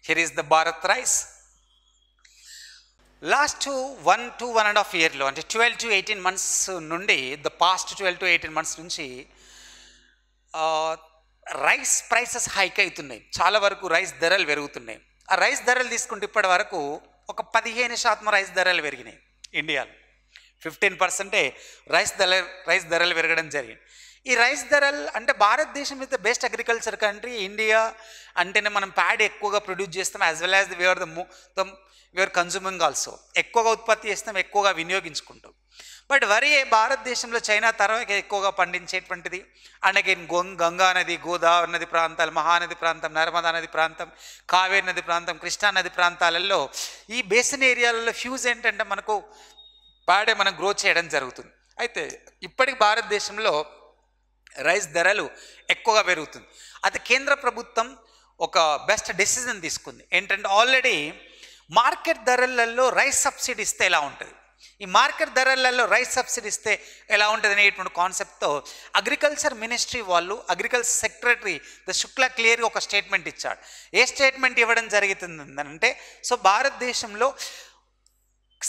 Here is the Bharat rice. Last 1 to 1.5 yearలో అంటే 12 to 18 months నుండి past 12 to 18 months నుంచి rice prices hike అవుతున్నాయి. చాలా వరకు రైస్ ధరలు పెరుగుతున్నాయి. ఆ రైస్ ధరలు తీసుకుంటే ఇప్పటి వరకు ఒక 15% రైస్ ధరలు పెరిగినాయి ఇండియాలో. 15% రైస్ ధరలు పెరగడం జరిగింది. ఈ రైస్ ధరలు అంటే భారతదేశం is the best agriculture country. India అంటేనే మనం ప్యాడ్ ఎక్కువగా ప్రొడ్యూస్ చేస్తాం, as well as we are consuming also. ఎక్కువగా ఉత్పత్తి చేస్తాం, ఎక్కువగా వినియోగించుకుంటాం. బట్ వరి భారతదేశంలో చైనా తర్వాత ఎక్కువగా పండించేటువంటిది. అండ్ అగైన్ గంగా నది, గోదావరి నది ప్రాంతాలు, మహానది ప్రాంతం, నర్మదా నది ప్రాంతం, కావేరి నది ప్రాంతం, కృష్ణా నది ప్రాంతాలలో ఈ బేసిన్ ఏరియాలలో ఫ్యూజ్ ఏంటంటే మనకు ప్యాడే మనం గ్రో చేయడం జరుగుతుంది. అయితే ఇప్పటికి భారతదేశంలో రైస్ ధరలు ఎక్కువగా పెరుగుతుంది. అది కేంద్ర ప్రభుత్వం ఒక బెస్ట్ డెసిజన్ తీసుకుంది. ఏంటంటే ఆల్రెడీ మార్కెట్ ధరలలో రైస్ సబ్సిడీ ఇస్తే ఎలా ఉంటుంది, ఈ మార్కెట్ ధరలలో రైస్ సబ్సిడీ ఇస్తే ఎలా ఉంటుంది అనేటువంటి కాన్సెప్ట్తో అగ్రికల్చర్ మినిస్ట్రీ వాళ్ళు, అగ్రికల్చర్ సెక్రటరీ శుక్లా క్లియర్గా ఒక స్టేట్మెంట్ ఇచ్చాడు. ఏ స్టేట్మెంట్ ఇవ్వడం జరుగుతుందంటే, సో భారతదేశంలో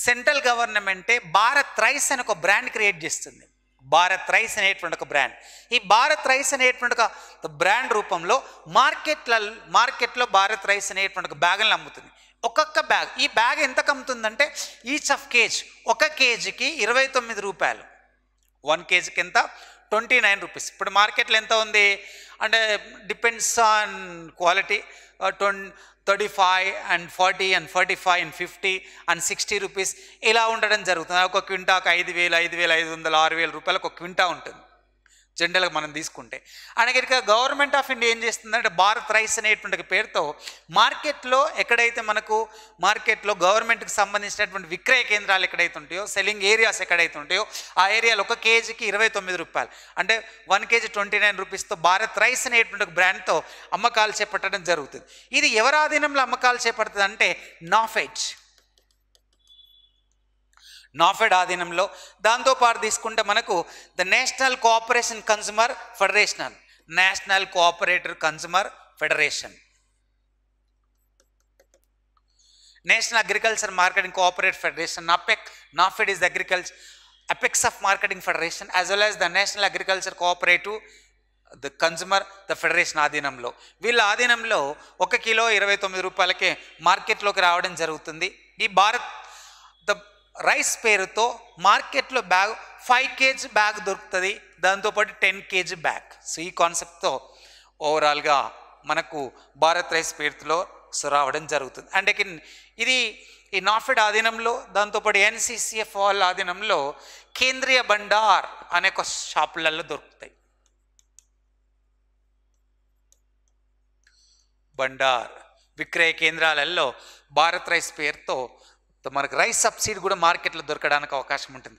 సెంట్రల్ గవర్నమెంటే భారత్ రైస్ అని ఒక బ్రాండ్ క్రియేట్ చేస్తుంది. భారత్ రైస్ అనేటువంటి ఒక బ్రాండ్. ఈ భారత్ రైస్ అనేటువంటి ఒక బ్రాండ్ రూపంలో మార్కెట్లో భారత్ రైస్ అనేటువంటి ఒక బ్యాగులను అమ్ముతుంది. ఒక్కొక్క బ్యాగ్, ఈ బ్యాగ్ ఎంతకు అమ్ముతుందంటే ఈచ్ ఆఫ్ కేజీ, ఒక కేజీకి 29 రూపాయలు. 1 కేజీకి ఎంత? 29 రూపీస్. ఇప్పుడు మార్కెట్లో ఎంత ఉంది అంటే depends on quality, 35 and 40 and 45 and 50 and 60 rupees ఇలా ఉండడం జరుగుతుంది. ఒక క్వింటాకు 5,000, 5,500, 6,000 రూపాయలకు ఒక క్వింటా ఉంటుంది జనరల్గా మనం తీసుకుంటే. అలాగే గవర్నమెంట్ ఆఫ్ ఇండియా ఏం చేస్తుందంటే భారత్ రైస్ అనేటువంటి పేరుతో మార్కెట్లో ఎక్కడైతే మనకు మార్కెట్లో గవర్నమెంట్కి సంబంధించినటువంటి విక్రయ కేంద్రాలు ఎక్కడైతే ఉంటాయో, సెల్లింగ్ ఏరియాస్ ఎక్కడైతే ఉంటాయో ఆ ఏరియాలో ఒక కేజీకి 29 రూపాయలు అంటే 1 కేజీ 29 రూపీస్తో భారత్ రైస్ అనేటువంటి ఒక బ్రాండ్తో అమ్మకాలు చేపట్టడం జరుగుతుంది. ఇది ఎవరి ఆధీనంలో అమ్మకాలు చేపడుతుంది అంటే నాఫెడ్ ఆధీనంలో. దాంతోపాటు తీసుకుంటే మనకు the national cooperation consumer federation, national cooperative consumer federation, national agriculture marketing cooperative federation, NAFED is apex of marketing federation as well as the national agriculture cooperative the consumer the federation ఆధీనంలో. వీళ్ళ ఆధీనంలో 1 కిలో 29 రూపాయలకే మార్కెట్లోకి రావడం జరుగుతుంది. ఈ Bharat rice పేరుతో మార్కెట్లో బ్యాగ్ 5 kg బ్యాగ్ దొరుకుతుంది, దాంతోపాటు 10 kg బ్యాగ్. సో ఈ కాన్సెప్ట్తో ఓవరాల్గా మనకు భారత్ రైస్ పేరుతో రావడం జరుగుతుంది. అండ్ ఇది ఈ నాఫెడ్ ఆధీనంలో, దాంతోపాటు NCCF వాళ్ళ ఆధీనంలో కేంద్రీయ బండార్ అనే ఒక షాపులలో దొరుకుతాయి. బండార్ విక్రయ కేంద్రాలలో భారత్ రైస్ పేరుతో మనకు రైస్ సబ్సిడీ కూడా మార్కెట్లో దొరకడానికి అవకాశం ఉంటుంది.